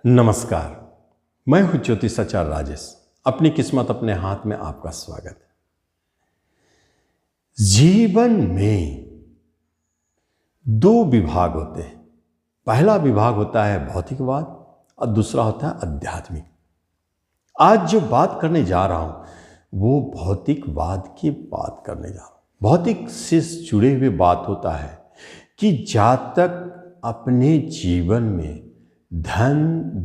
नमस्कार, मैं हूं ज्योतिषाचार्य राजेश। अपनी किस्मत अपने हाथ में आपका स्वागत है। जीवन में दो विभाग होते हैं। पहला विभाग होता है भौतिकवाद और दूसरा होता है आध्यात्मिक। आज जो बात करने जा रहा हूं वो भौतिकवाद की बात करने जा रहा हूं। भौतिक से जुड़े हुए बात होता है कि जब तक अपने जीवन में धन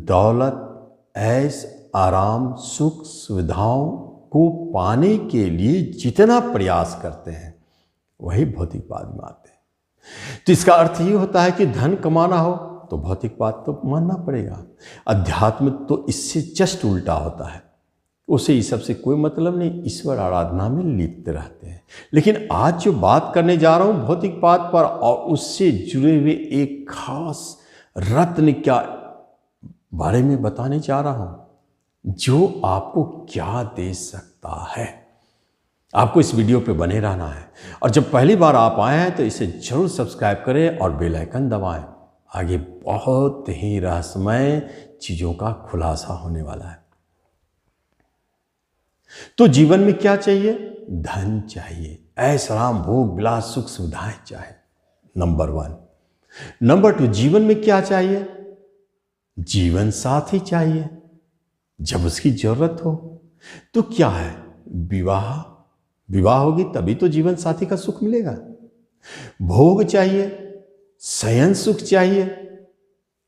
दौलत ऐश आराम सुख सुविधाओं को पाने के लिए जितना प्रयास करते हैं वही भौतिकवाद में आते हैं। तो इसका अर्थ ये होता है कि धन कमाना हो तो भौतिकवाद तो मानना पड़ेगा। अध्यात्म तो इससे जस्ट उल्टा होता है, उसे इस सब से कोई मतलब नहीं, ईश्वर आराधना में लिप्त रहते हैं। लेकिन आज जो बात करने जा रहा हूं भौतिकवाद पर और उससे जुड़े हुए एक खास रत्न क्या बारे में बताने जा रहा हूं जो आपको क्या दे सकता है। आपको इस वीडियो पे बने रहना है और जब पहली बार आप आए हैं तो इसे जरूर सब्सक्राइब करें और बेल आइकन दबाएं। आगे बहुत ही रहस्यमय चीजों का खुलासा होने वाला है। तो जीवन में क्या चाहिए? धन चाहिए, ऐश आराम भोग विलास सुख सुविधाएं चाहिए, नंबर 1। नंबर 2, जीवन में क्या चाहिए? जीवन साथी चाहिए जब उसकी जरूरत हो। तो क्या है? विवाह होगी तभी तो जीवन साथी का सुख मिलेगा। भोग चाहिए, शयन सुख चाहिए,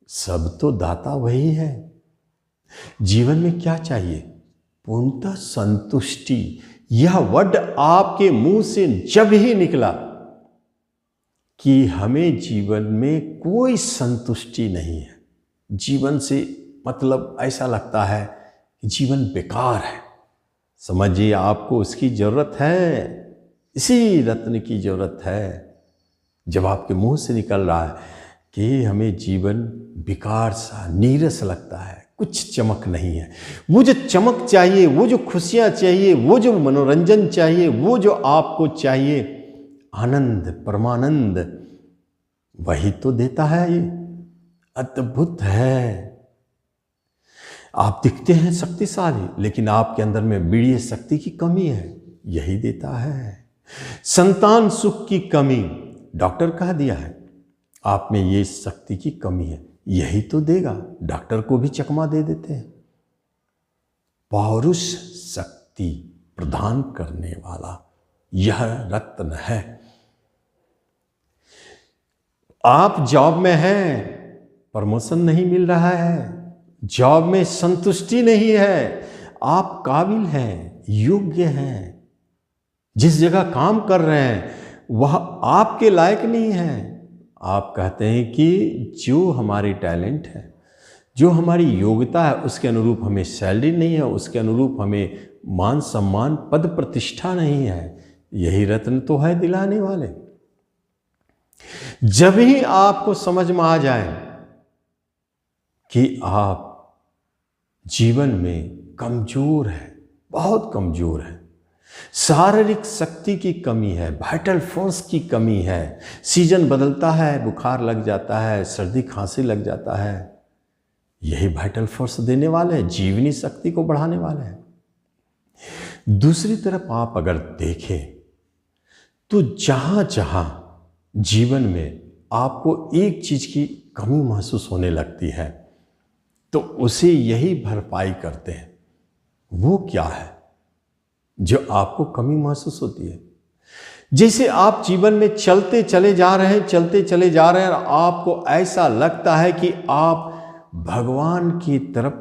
सब तो दाता वही है। जीवन में क्या चाहिए? पूर्णतः संतुष्टि। यह वर्ड आपके मुंह से जब ही निकला कि हमें जीवन में कोई संतुष्टि नहीं है, जीवन से मतलब ऐसा लगता है कि जीवन बेकार है, समझिए आपको उसकी जरूरत है, इसी रत्न की जरूरत है। जब आपके मुंह से निकल रहा है कि हमें जीवन बेकार सा नीरस लगता है, कुछ चमक नहीं है, वो जो चमक चाहिए, वो जो खुशियां चाहिए, वो जो मनोरंजन चाहिए, वो जो आपको चाहिए आनंद परमानंद, वही तो देता है। ये अद्भुत है। आप दिखते हैं शक्तिशाली लेकिन आपके अंदर में वीर्य शक्ति की कमी है, यही देता है। संतान सुख की कमी, डॉक्टर कह दिया है आप में ये शक्ति की कमी है, यही तो देगा। डॉक्टर को भी चकमा दे देते हैं। पौरुष शक्ति प्रदान करने वाला यह रत्न है। आप जॉब में हैं, प्रमोशन नहीं मिल रहा है, जॉब में संतुष्टि नहीं है, आप काबिल हैं, योग्य हैं, जिस जगह काम कर रहे हैं वह आपके लायक नहीं है। आप कहते हैं कि जो हमारी टैलेंट है, जो हमारी योग्यता है उसके अनुरूप हमें सैलरी नहीं है, उसके अनुरूप हमें मान सम्मान पद प्रतिष्ठा नहीं है। यही रत्न तो है दिलाने वाले। जब ही आपको समझ में आ जाए कि आप जीवन में कमजोर है, बहुत कमजोर है, शारीरिक शक्ति की कमी है, वाइटल फोर्स की कमी है, सीजन बदलता है, बुखार लग जाता है, सर्दी खांसी लग जाता है, यही वाइटल फोर्स देने वाले हैं, जीवनी शक्ति को बढ़ाने वाले हैं। दूसरी तरफ आप अगर देखें तो जहां जहां जीवन में आपको एक चीज की कमी महसूस होने लगती है तो उसे यही भरपाई करते हैं। वो क्या है जो आपको कमी महसूस होती है? जैसे आप जीवन में चलते चले जा रहे हैं और आपको ऐसा लगता है कि आप भगवान की तरफ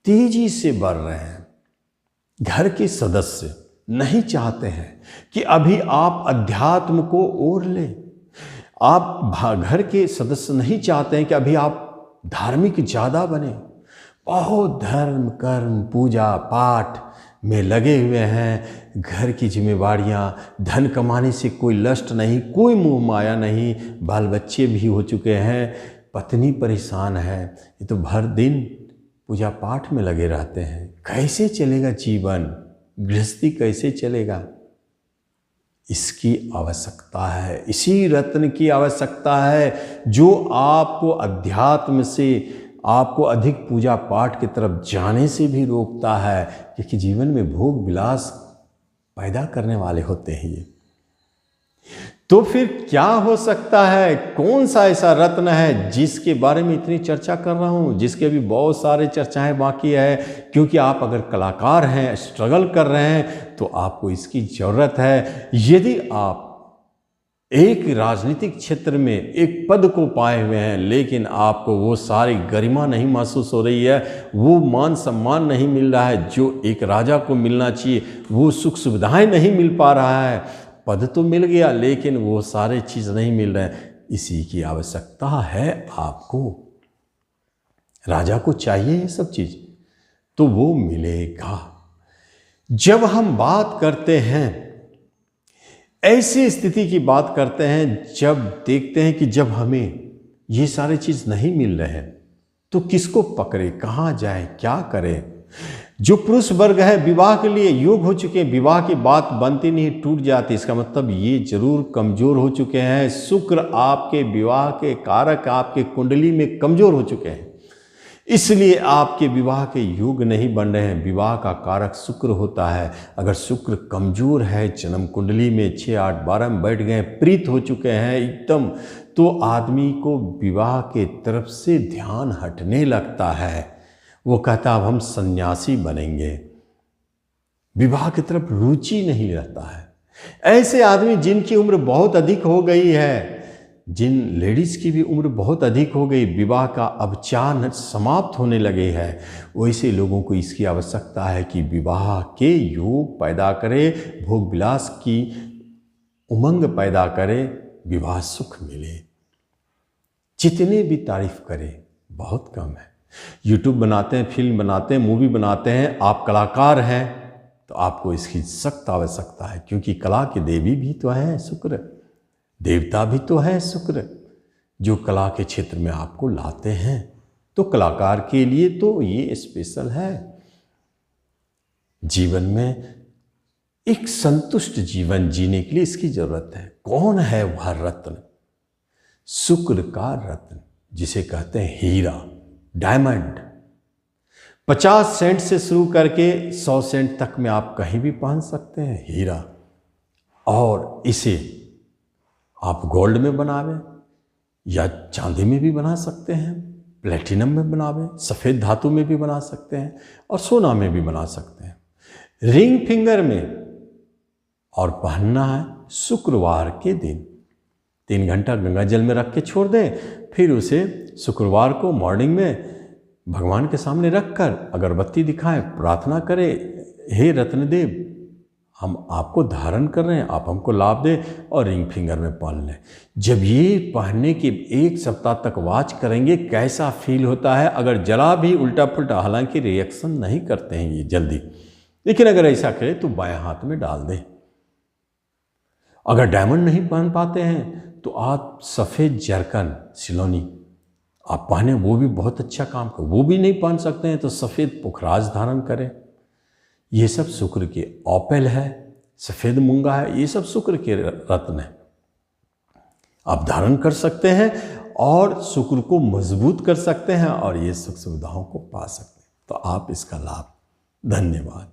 तेजी से बढ़ रहे हैं। घर के सदस्य नहीं चाहते हैं कि अभी आप अध्यात्म को ओढ़ लें। आप घर के सदस्य नहीं चाहते हैं कि अभी आप धार्मिक ज्यादा बने। बहुत धर्म कर्म पूजा पाठ में लगे हुए हैं, घर की जिम्मेवारियां, धन कमाने से कोई लस्ट नहीं, कोई मोह माया नहीं, बाल बच्चे भी हो चुके हैं, पत्नी परेशान है, ये तो भर दिन पूजा पाठ में लगे रहते हैं। कैसे चलेगा जीवन, गृहस्थी कैसे चलेगा? इसकी आवश्यकता है, इसी रत्न की आवश्यकता है जो आपको अध्यात्म से आपको अधिक पूजा पाठ की तरफ जाने से भी रोकता है, क्योंकि जीवन में भोग विलास पैदा करने वाले होते हैं ये। तो फिर क्या हो सकता है? कौन सा ऐसा रत्न है जिसके बारे में इतनी चर्चा कर रहा हूं, जिसके भी बहुत सारे चर्चाएं बाकी है? क्योंकि आप अगर कलाकार हैं, स्ट्रगल कर रहे हैं, तो आपको इसकी जरूरत है। यदि आप एक राजनीतिक क्षेत्र में एक पद को पाए हुए हैं, लेकिन आपको वो सारी गरिमा नहीं महसूस हो रही है, वो मान सम्मान नहीं मिल रहा है जो एक राजा को मिलना चाहिए, वो सुख सुविधाएं नहीं मिल पा रहा है, पद तो मिल गया लेकिन वो सारे चीज़ नहीं मिल रहे हैं, इसी की आवश्यकता है आपको। राजा को चाहिए ये सब चीज़, तो वो मिलेगा। जब हम बात करते हैं, ऐसी स्थिति की बात करते हैं, जब देखते हैं कि जब हमें ये सारे चीज़ नहीं मिल रहे हैं, तो किसको पकड़े, कहाँ जाए, क्या करें? जो पुरुष वर्ग है, विवाह के लिए योग्य हो चुके हैं, विवाह की बात बनती नहीं, टूट जाती, इसका मतलब ये जरूर कमज़ोर हो चुके हैं। शुक्र आपके विवाह के कारक आपके कुंडली में कमज़ोर हो चुके हैं, इसलिए आपके विवाह के योग नहीं बन रहे हैं। विवाह का कारक शुक्र होता है। अगर शुक्र कमज़ोर है, जन्म कुंडली में 6, 8, 12 में बैठ गए, प्रीत हो चुके हैं एकदम, तो आदमी को विवाह के तरफ से ध्यान हटने लगता है। वो कहता अब हम सन्यासी बनेंगे, विवाह की तरफ रुचि नहीं रहता है। ऐसे आदमी जिनकी उम्र बहुत अधिक हो गई है, जिन लेडीज़ की भी उम्र बहुत अधिक हो गई, विवाह का अब चाह समाप्त होने लगे है, वैसे लोगों को इसकी आवश्यकता है कि विवाह के योग पैदा करे, भोग विलास की उमंग पैदा करे, विवाह सुख मिले। जितने भी तारीफ करें बहुत कम है। यूट्यूब बनाते हैं, फिल्म बनाते हैं, मूवी बनाते हैं, आप कलाकार हैं, तो आपको इसकी सख्त आवश्यकता है, क्योंकि कला की देवी भी तो है शुक्र, देवता भी तो है शुक्र, जो कला के क्षेत्र में आपको लाते हैं। तो कलाकार के लिए तो ये स्पेशल है। जीवन में एक संतुष्ट जीवन जीने के लिए इसकी जरूरत है। कौन है वह रत्न? शुक्र का रत्न, जिसे कहते हैं हीरा, डायमंड। 50 सेंट से शुरू करके 100 सेंट तक में आप कहीं भी पहन सकते हैं हीरा। और इसे आप गोल्ड में बनावें या चांदी में भी बना सकते हैं, प्लेटिनम में बनावें, सफ़ेद धातु में भी बना सकते हैं, और सोना में भी बना सकते हैं, रिंग फिंगर में। और पहनना है शुक्रवार के दिन। 3 घंटा गंगा जल में रख के छोड़ दें, फिर उसे शुक्रवार को मॉर्निंग में भगवान के सामने रखकर अगरबत्ती दिखाएं, प्रार्थना करें, हे रत्नदेव, हम आपको धारण कर रहे हैं, आप हमको लाभ दें, और रिंग फिंगर में पहन लें। जब ये पहनने के 1 सप्ताह तक वॉच करेंगे कैसा फील होता है। अगर जरा भी उल्टा पुल्टा, हालांकि रिएक्शन नहीं करते हैं ये जल्दी, लेकिन अगर ऐसा करें तो बाएं हाथ में डाल दें। अगर डायमंड नहीं पहन पाते हैं तो आप सफ़ेद जरकन सिलोनी आप पहने, वो भी बहुत अच्छा काम कर। वो भी नहीं पहन सकते हैं तो सफ़ेद पुखराज धारण करें। ये सब शुक्र के, ओपेल है, सफ़ेद मूंगा है, ये सब शुक्र के रत्न है, आप धारण कर सकते हैं और शुक्र को मजबूत कर सकते हैं और ये सुख सुविधाओं को पा सकते हैं। तो आप इसका लाभ। धन्यवाद।